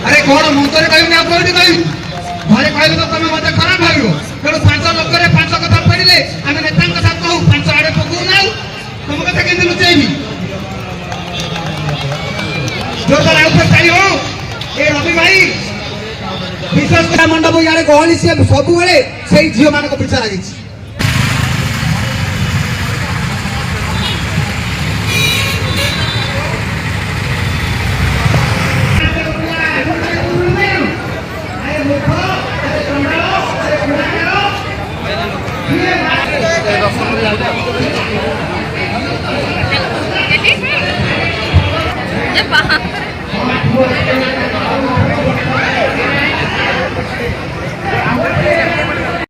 अरे कौन मुझे कहूँ ना कोई कहूँ घरे कहले तो तुम मत खराब भावियो तेणु पांच लोक पांच कथा पढ़ले आम नेता कथा कहूँ पांच आड़े पकऊ ना तुम कथा के लुचेबी जो तार आउटारी हो ए रवि भाई विशेष मंडप इे गहली सी सब झील मान पिछा लगी